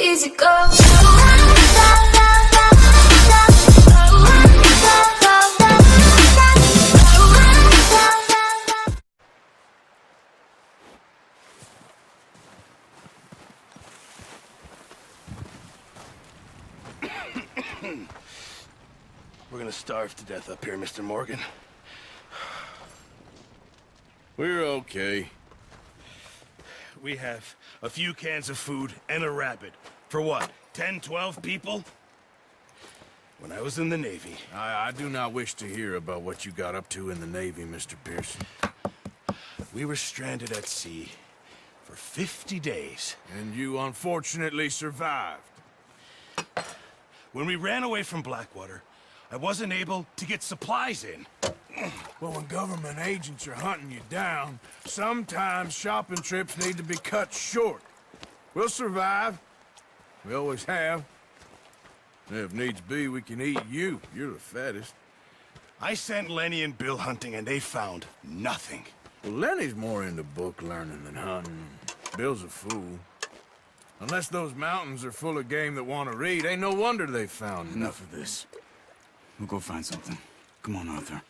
easy go. We're gonna starve to death up here, Mr. Morgan. We're okay. We have a few cans of food and a rabbit. For what, 10, 12 people? When I was in the Navy... I do not wish to hear about what you got up to in the Navy, Mr. Pearson. We were stranded at sea for 50 days. And you unfortunately survived. When we ran away from Blackwater, I wasn't able to get supplies in. Well, when government agents are hunting you down, sometimes shopping trips need to be cut short. We'll survive. We always have. If needs be, we can eat you. You're the fattest. I sent Lenny and Bill hunting, and they found nothing. Well, Lenny's more into book learning than hunting. Bill's a fool. Unless those mountains are full of game that want to read, ain't no wonder they found Enough of this. We'll go find something. Come on, Arthur.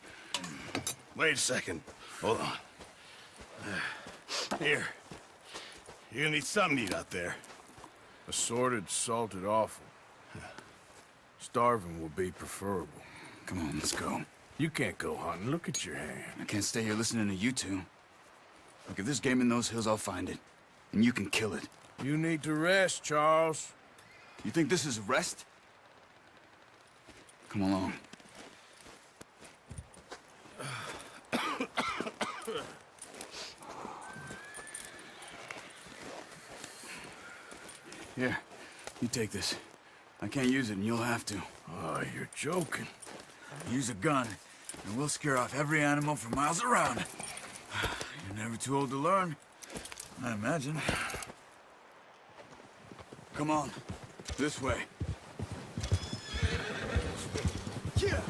Wait a second. Hold on. Here. You're gonna need something to eat out there. Assorted, salted offal. Starving will be preferable. Come on, let's go. You can't go hunting. Look at your hand. I can't stay here listening to you two. Look, if there's game in those hills, I'll find it. And you can kill it. You need to rest, Charles. You think this is rest? Come along. Here, you take this. I can't use it, and you'll have to. Oh, you're joking. Use a gun, and we'll scare off every animal for miles around. You're never too old to learn, I imagine. Come on, this way. Yeah.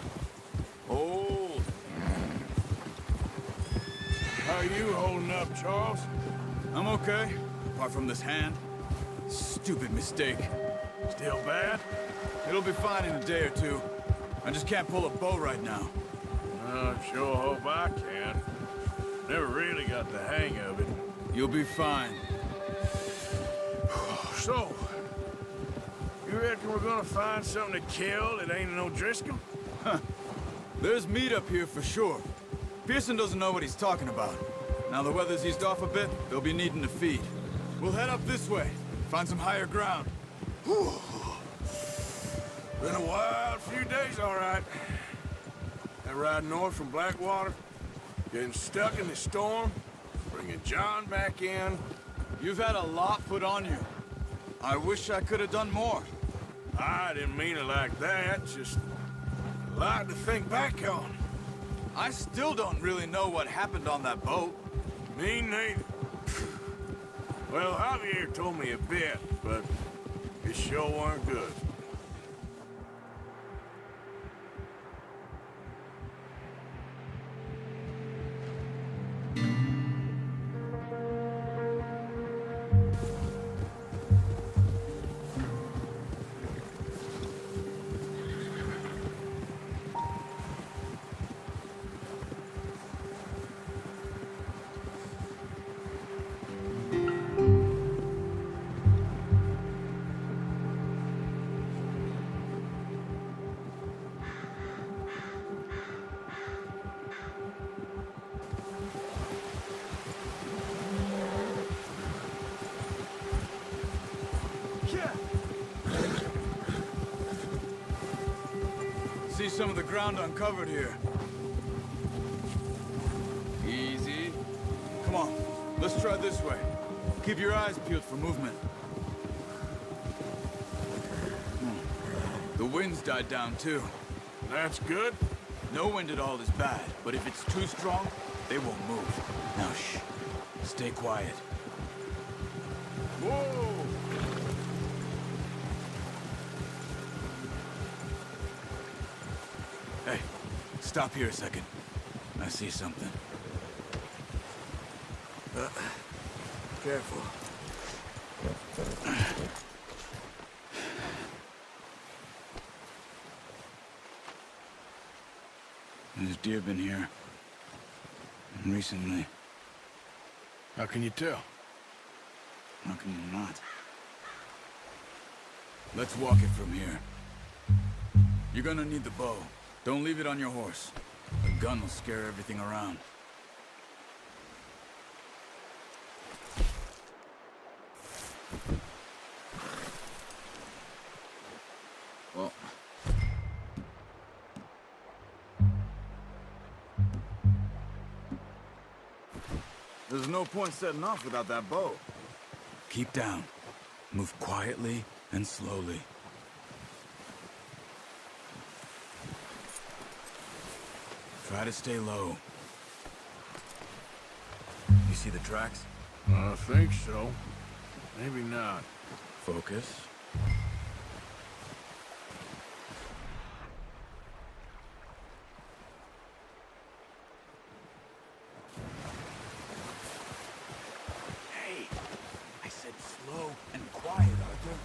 Hold. How you holding up, Charles? I'm okay, apart from this hand. Stupid mistake. Still bad? It'll be fine in a day or two. I just can't pull a bow right now. I sure hope I can. Never really got the hang of it. You'll be fine. So, you reckon we're gonna find something to kill that ain't no Driscoll? There's meat up here for sure. Pearson doesn't know what he's talking about. Now the weather's eased off a bit, they'll be needing to feed. We'll head up this way, find some higher ground. Whew. Been a wild few days, all right. That ride north from Blackwater, getting stuck in the storm, bringing John back in. You've had a lot put on you. I wish I could have done more. I didn't mean it like that, just a lot to think back on. I still don't really know what happened on that boat. Me neither. Well, Javier told me a bit, but it sure weren't good. See some of the ground uncovered here. Easy. Come on, let's try this way. Keep your eyes peeled for movement. The wind's died down too. That's good. No wind at all is bad, but if it's too strong, they won't move. Now shh. Stay quiet. Whoa! Hey, stop here a second. I see something. Careful. deer been here. And recently. How can you tell? How can you not? Let's walk it from here. You're gonna need the bow. Don't leave it on your horse. A gun will scare everything around. Well... There's no point setting off without that bow. Keep down. Move quietly and slowly. Try to stay low. You see the tracks? I think so. Maybe not. Focus. Hey, I said slow and quiet, Arthur.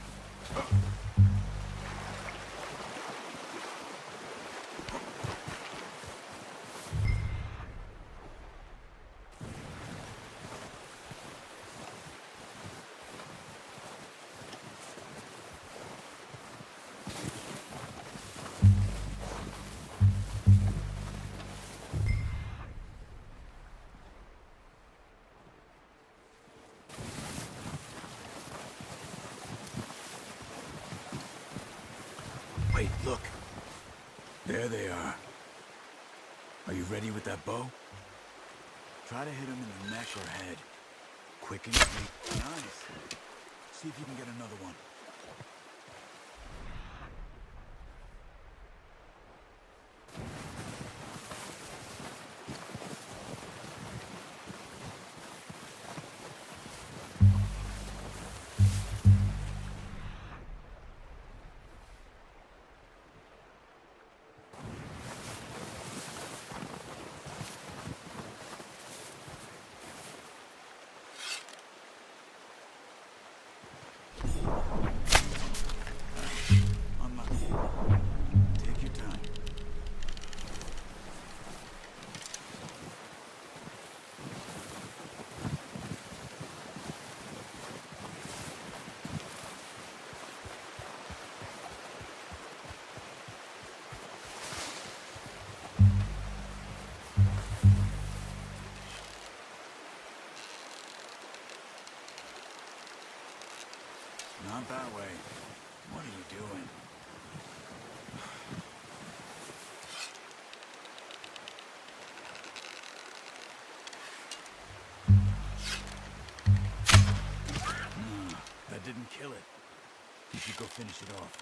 Wait, look. There they are. Are you ready with that bow? Try to hit him in the neck or head. Quick and sweet. Nice. See if you can get another one. Take your time. Not that way. What are you doing? That didn't kill it. You should go finish it off.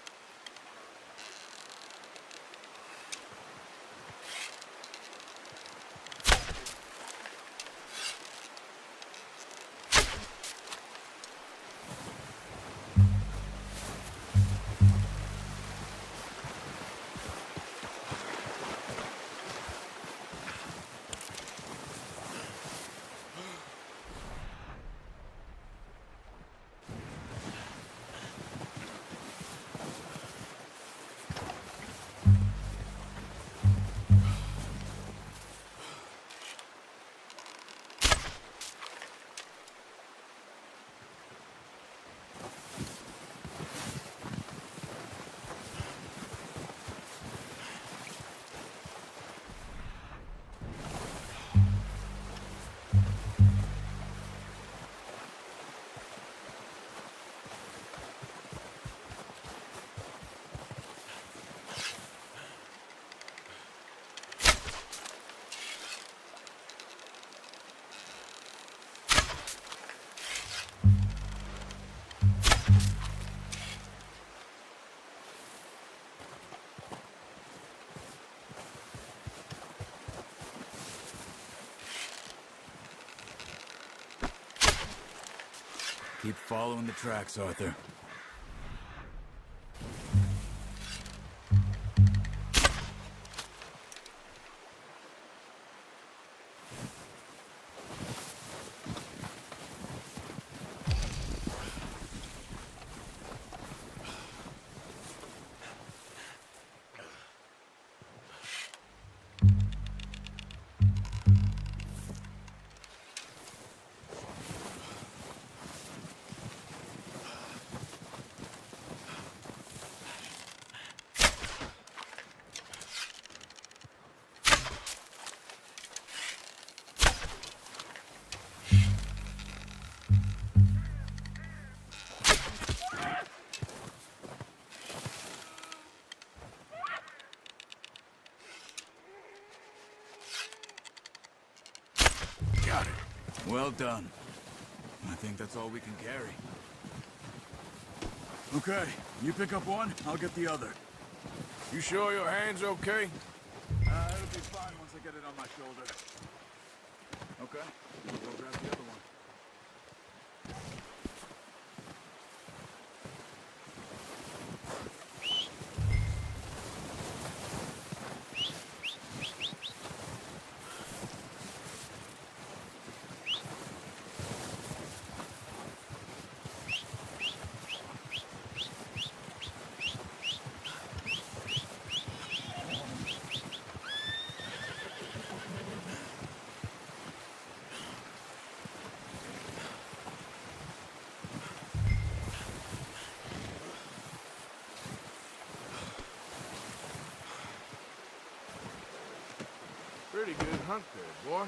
Keep following the tracks, Arthur. Well done. I think that's all we can carry. Okay, you pick up one, I'll get the other. You sure your hand's okay? It'll be fine once I get it on my shoulder. Okay, we'll go grab the other one. Pretty good hunt there, boy.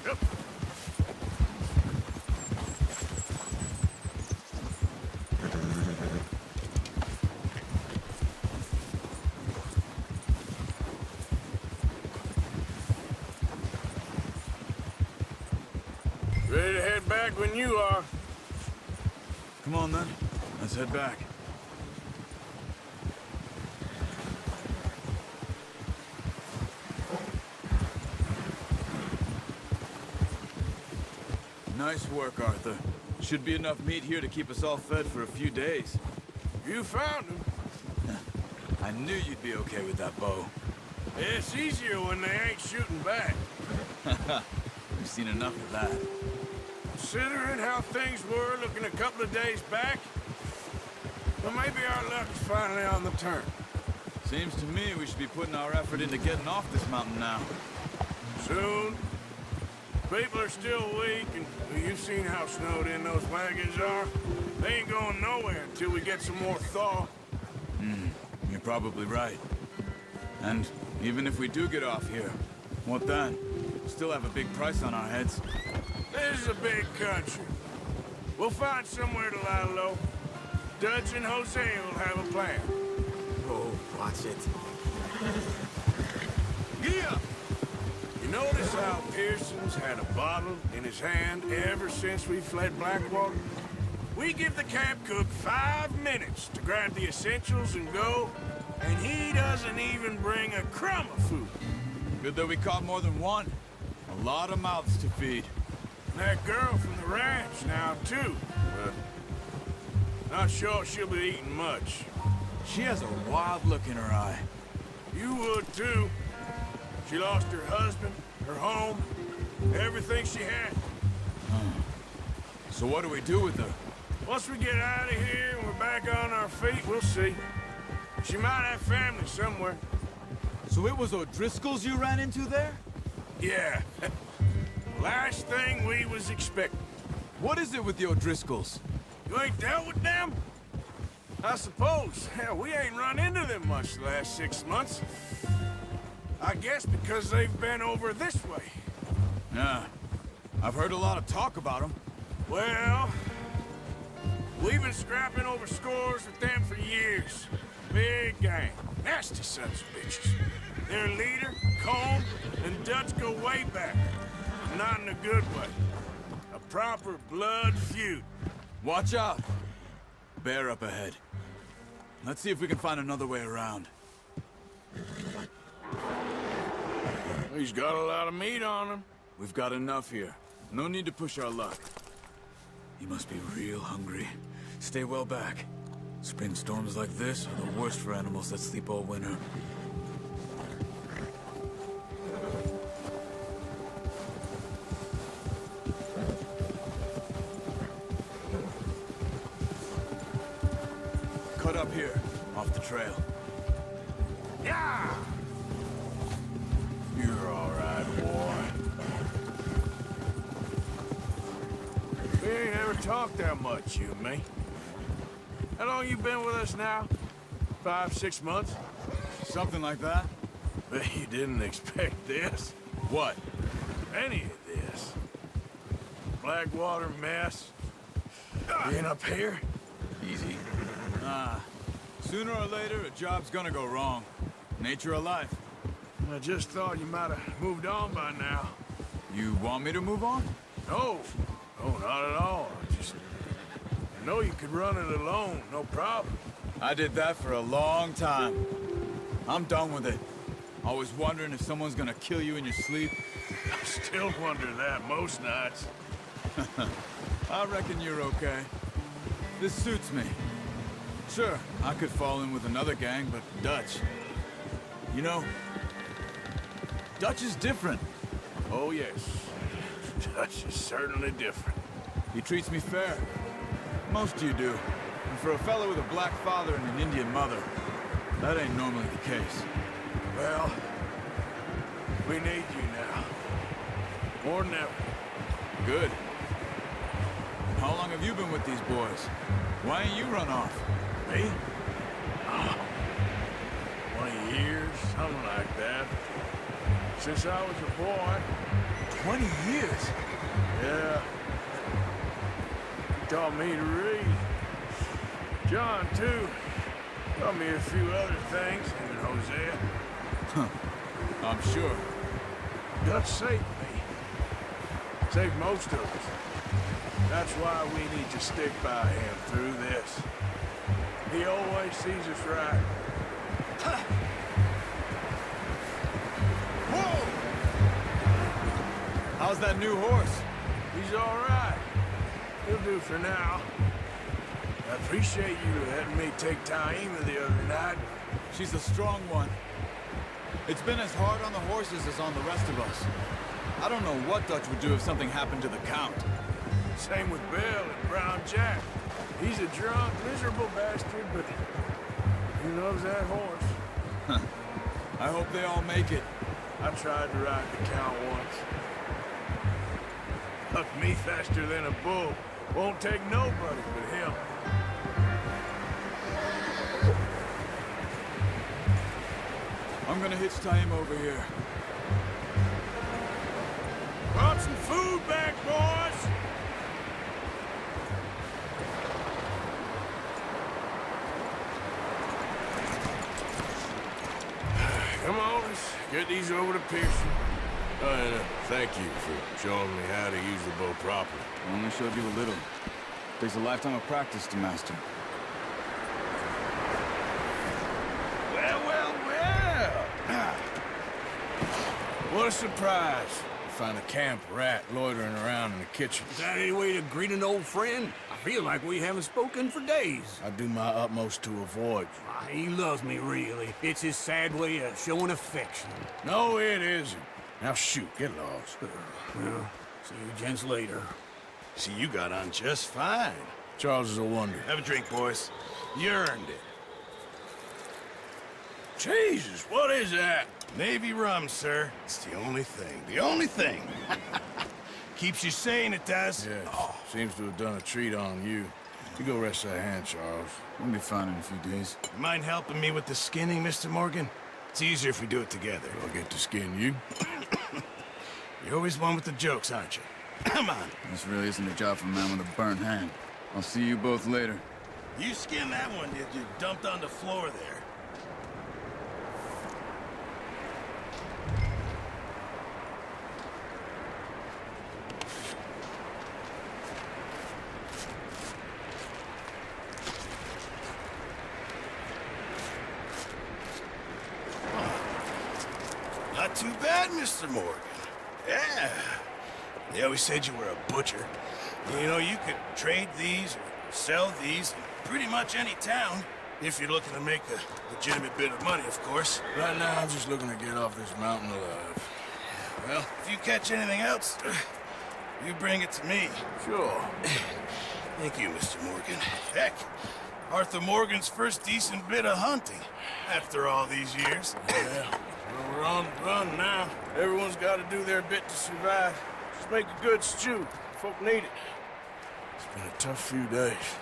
Yep. Ready to head back when you are. Come on then, let's head back. Nice work, Arthur. Should be enough meat here to keep us all fed for a few days. You found him. I knew you'd be okay with that bow. It's easier when they ain't shooting back. We've seen enough of that. Considering how things were looking a couple of days back, well, maybe our luck's finally on the turn. Seems to me we should be putting our effort into getting off this mountain now. Soon. People are still weak, and well, you've seen how snowed in those wagons are. They ain't going nowhere until we get some more thaw. You're probably right. And even if we do get off here, what then? Still have a big price on our heads. This is a big country. We'll find somewhere to lie low. Dutch and Jose will have a plan. Oh, watch it. Yeah! You notice how Pearson's had a bottle in his hand ever since we fled Blackwater? We give the camp cook 5 minutes to grab the essentials and go, and he doesn't even bring a crumb of food. Good that we caught more than one. A lot of mouths to feed. That girl from the ranch now, too. But not sure she'll be eating much. She has a wild look in her eye. You would, too. She lost her husband, her home, everything she had. So what do we do with her? Once we get out of here and we're back on our feet, we'll see. She might have family somewhere. So it was O'Driscoll's you ran into there? Yeah. Last thing we was expecting. What is it with the O'Driscolls? You ain't dealt with them? I suppose. Hell, we ain't run into them much the last 6 months. I guess because they've been over this way. Yeah. I've heard a lot of talk about them. Well, we've been scrapping over scores with them for years. Big gang. Nasty sons of bitches. Their leader, Colm, and Dutch go way back. Not in a good way. A proper blood feud. Watch out. Bear up ahead. Let's see if we can find another way around. He's got a lot of meat on him. We've got enough here. No need to push our luck. He must be real hungry. Stay well back. Spring storms like this are the worst for animals that sleep all winter. Cut up here, off the trail. Yeah! You're all right, boy. We ain't ever talked that much, you and me. How long you been with us now? 5, 6 months? Something like that? Bet you didn't expect this. What? Any of Blackwater mess. Being up here? Easy. Sooner or later, a job's gonna go wrong. Nature of life. I just thought you might have moved on by now. You want me to move on? No. No, not at all. I know you could run it alone, no problem. I did that for a long time. I'm done with it. Always wondering if someone's gonna kill you in your sleep. I still wonder that most nights. I reckon you're okay. This suits me. Sure, I could fall in with another gang, but Dutch... You know, Dutch is different. Oh, yes. Dutch is certainly different. He treats me fair. Most of you do. And for a fellow with a black father and an Indian mother, that ain't normally the case. Well, we need you now. More than ever. Good. And how long have you been with these boys? Why ain't you run off? Me? Oh, 20 years, something like that. Since I was a boy. 20 years? Yeah. He taught me to read. John, too. Taught me a few other things, him and Hosea. I'm sure. Dutch saved me. Saved most of us. That's why we need to stick by him through this. He always sees us right. Whoa! How's that new horse? He's all right. He'll do for now. I appreciate you letting me take Taima the other night. She's a strong one. It's been as hard on the horses as on the rest of us. I don't know what Dutch would do if something happened to the Count. Same with Bill and Brown Jack. He's a drunk, miserable bastard, but he loves that horse. I hope they all make it. I tried to ride the Count once. Hucked me faster than a bull. Won't take nobody but him. I'm gonna hitch Taima over here. Brought some food back, boys! Come on, let's get these over to Pearson. And thank you for showing me how to use the bow properly. I only showed you a little. Takes a lifetime of practice to master. Well, well, well! What a surprise. To find a camp rat loitering around in the kitchen. Is that any way to greet an old friend? I feel like we haven't spoken for days. I do my utmost to avoid you. He loves me, really. It's his sad way of showing affection. No, it isn't. Now shoot, get lost. Well, see you gents later. See, you got on just fine. Charles is a wonder. Have a drink, boys. You earned it. Jesus, what is that? Navy rum, sir. It's the only thing. The only thing. Keeps you sane, it does. Yes, seems to have done a treat on you. You go rest that hand, Charles. We'll be fine in a few days. You mind helping me with the skinning, Mr. Morgan? It's easier if we do it together. I'll get to skin you. You're always one with the jokes, aren't you? Come on. This really isn't a job for a man with a burnt hand. I'll see you both later. You skinned that one you dumped on the floor there. Not too bad, Mr. Morgan. Yeah. They always said you were a butcher. You know, you could trade these or sell these in pretty much any town, if you're looking to make a legitimate bit of money, of course. Right now, I'm just looking to get off this mountain alive. Well, if you catch anything else, you bring it to me. Sure. Thank you, Mr. Morgan. Heck, Arthur Morgan's first decent bit of hunting after all these years. Yeah. Well, we're on the run now. Everyone's got to do their bit to survive. Just make a good stew. Folk need it. It's been a tough few days.